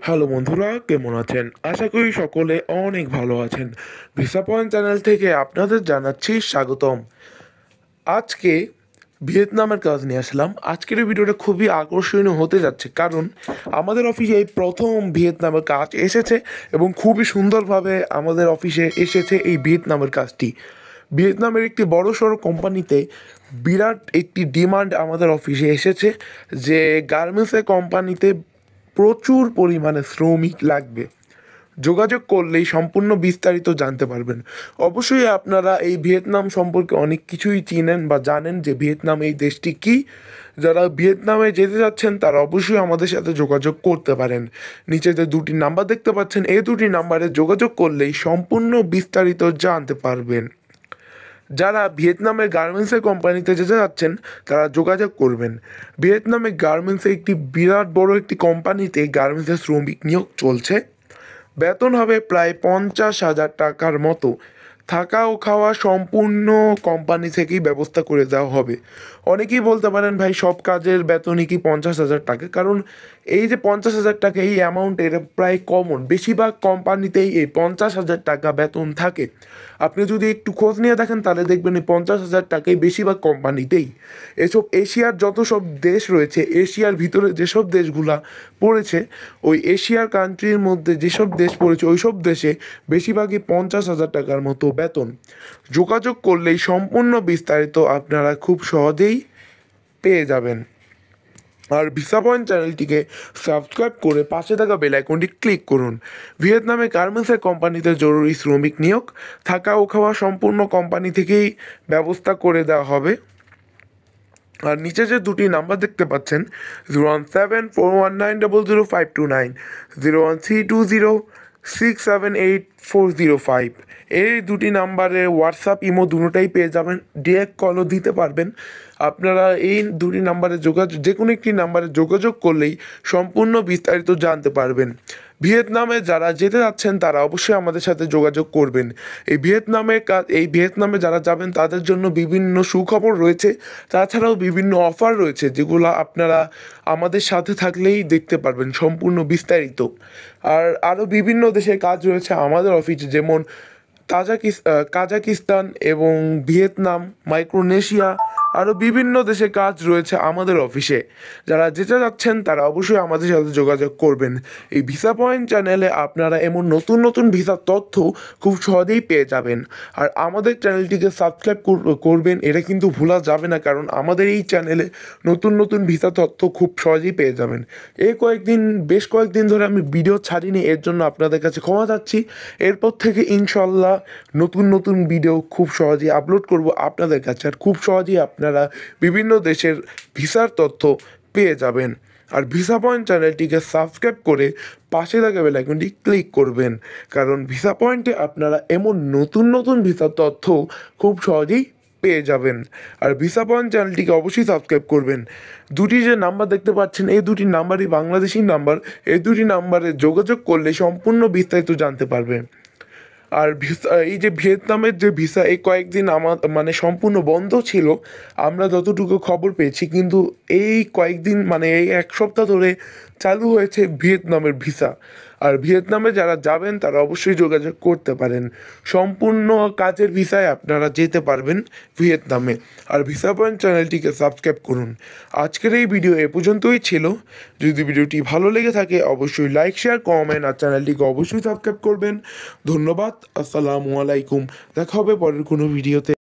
Hello বন্ধুরা, কেমন আছেন? আশা করি সকলে অনেক ভালো আছেন। ভিসা পয়েন্ট চ্যানেল থেকে আপনাদের জানাচ্ছি স্বাগতম। আজকে ভিয়েতনামের কাজ নিয়ে আসলাম। আজকের এই ভিডিওটা খুবই আকর্ষণীয় হতে যাচ্ছে, কারণ আমাদের অফিসে এই প্রথম ভিয়েতনামের কাজ এসেছে এবং খুবই সুন্দরভাবে আমাদের অফিসে এসেছে এই ভিয়েতনামের কাজটি। ভিয়েতনামের একটি বড়সড় কোম্পানিতে বিরাট একটি ডিমান্ড আমাদের অফিসে এসেছে যে গার্মেন্টসের কোম্পানিতে প্রচুর পরিমাণে শ্রমিক লাগবে। যোগাযোগ করলেই সম্পূর্ণ বিস্তারিত জানতে পারবেন। অবশ্যই আপনারা এই ভিয়েতনাম সম্পর্কে অনেক কিছুই চিনেন বা জানেন যে ভিয়েতনাম এই দেশটি কী। যারা ভিয়েতনামে যেতে যাচ্ছেন তারা অবশ্যই আমাদের সাথে যোগাযোগ করতে পারেন। নিচে যে দুটি নাম্বার দেখতে পাচ্ছেন, এই দুটি নাম্বারে যোগাযোগ করলেই সম্পূর্ণ বিস্তারিত জানতে পারবেন। যারা ভিয়েতনামের গার্মেন্টসের কোম্পানিতে যেতে যাচ্ছেন তারা যোগাযোগ করবেন। ভিয়েতনামে গার্মেন্টসের একটি বিরাট বড় একটি কোম্পানিতে গার্মেন্টসের শ্রমিক নিয়োগ চলছে। বেতন হবে প্রায় 50,000 টাকার মতো। থাকা ও খাওয়া সম্পূর্ণ কোম্পানি থেকেই ব্যবস্থা করে দেওয়া হবে। অনেকেই বলতে পারেন, ভাই সব কাজের বেতনই কি 50,000 টাকা? কারণ এই যে 50,000 টাকা, এই অ্যামাউন্ট এটা প্রায় কমন, বেশিরভাগ কোম্পানিতেই এই 50,000 টাকা বেতন থাকে। আপনি যদি একটু খোঁজ নিয়ে দেখেন তাহলে দেখবেন এই 50,000 টাকাই বেশিরভাগ কোম্পানিতেই। এসব এশিয়ার যত সব দেশ রয়েছে, এশিয়ার ভিতরে যেসব দেশগুলা পড়েছে, ওই এশিয়ার কান্ট্রির মধ্যে যেসব দেশ পড়েছে ওই সব দেশে বেশিরভাগই 50,000 টাকার মতো বেতন। যোগাযোগ করলেই সম্পূর্ণ বিস্তারিত আপনারা খুব সহজেই পেয়ে যাবেন। আর ভিসা পয়েন্ট চ্যানেলটিকে সাবস্ক্রাইব করে পাশে থাকা বেল আইকনটি ক্লিক করুন। ভিয়েতনামে গার্মেন্টসের কোম্পানিতে জরুরি শ্রমিক নিয়োগ, থাকা ও খাওয়া সম্পূর্ণ কোম্পানি থেকেই ব্যবস্থা করে দেওয়া হবে। আর নিচে যে দুটি নাম্বার দেখতে পাচ্ছেন, 01741900529, 01320678405, এই দুটি নাম্বারে হোয়াটসঅ্যাপ ইমো দুটোটাই পেয়ে যাবেন। ডিরেক্ট কলও দিতে পারবেন। আপনারা এই দুটি নাম্বারে যে কোনো একটি নাম্বারে যোগাযোগ করলেই সম্পূর্ণ বিস্তারিত জানতে পারবেন। ভিয়েতনামে যারা যেতে যাচ্ছেন তারা অবশ্যই আমাদের সাথে যোগাযোগ করবেন। এই ভিয়েতনামে যারা যাবেন তাদের জন্য বিভিন্ন সুখবর রয়েছে। তাছাড়াও বিভিন্ন অফার রয়েছে যেগুলো আপনারা আমাদের সাথে থাকলেই দেখতে পারবেন সম্পূর্ণ বিস্তারিত। আর আরও বিভিন্ন দেশের কাজ রয়েছে আমাদের অফিসে, যেমন কাজাকিস্তান এবং ভিয়েতনাম, মাইক্রোনেশিয়া, আরও বিভিন্ন দেশে কাজ রয়েছে আমাদের অফিসে। যারা যেতে যাচ্ছেন তারা অবশ্যই আমাদের সাথে যোগাযোগ করবেন। এই ভিসা পয়েন্ট চ্যানেলে আপনারা এমন নতুন নতুন ভিসার তথ্য খুব সহজেই পেয়ে যাবেন। আর আমাদের চ্যানেলটিকে সাবস্ক্রাইব করবেন, এটা কিন্তু ভোলা যাবে না, কারণ আমাদের এই চ্যানেলে নতুন নতুন ভিসা তথ্য খুব সহজেই পেয়ে যাবেন। বেশ কয়েকদিন ধরে আমি ভিডিও ছাড়িনি, এর জন্য আপনাদের কাছে ক্ষমা চাচ্ছি। এরপর থেকে ইনশাল্লাহ নতুন নতুন ভিডিও খুব সহজেই আপলোড করব আপনাদের কাছে, আর খুব সহজেই আপনারা বিভিন্ন দেশের ভিসার তথ্য পেয়ে যাবেন। আর ভিসা পয়েন্ট চ্যানেলটিকে সাবস্ক্রাইব করে পাশে থাকা বেল আইকনটি ক্লিক করবেন, কারণ ভিসা পয়েন্টে আপনারা এমন নতুন নতুন ভিসার তথ্য খুব সহজেই পেয়ে যাবেন। আর ভিসা পয়েন্ট চ্যানেলটিকে অবশ্যই সাবস্ক্রাইব করবেন। দুটি যে নাম্বার দেখতে পাচ্ছেন, এই দুটি নাম্বারই বাংলাদেশি নাম্বার। এই দুটি নাম্বারে যোগাযোগ করলে সম্পূর্ণ বিস্তারিত জানতে পারবেন। আর এই যে ভিয়েতনামের যে ভিসা, এই কয়েকদিন আমার মানে সম্পূর্ণ বন্ধ ছিল আমরা যতটুকু খবর পেয়েছি, কিন্তু এই কয়েকদিন মানে এই এক সপ্তাহ ধরে চালু হয়েছে ভিয়েতনামের ভিসা। আর ভিয়েতনামে যারা যাবেন তারা অবশ্যই যোগাযোগ করতে পারেন। সম্পূর্ণ কাজের ভিসায় আপনারা যেতে পারবেন ভিয়েতনামে। আর ভিসা পয়েন্ট চ্যানেলটিকে সাবস্ক্রাইব করুন। আজকের এই ভিডিও এ পর্যন্তই ছিল। যদি ভিডিওটি ভালো লেগে থাকে অবশ্যই লাইক, শেয়ার, কমেন্ট, আর চ্যানেলটিকে অবশ্যই সাবস্ক্রাইব করবেন। ধন্যবাদ। আসসালামু আলাইকুম। দেখা হবে পরের কোনো ভিডিওতে।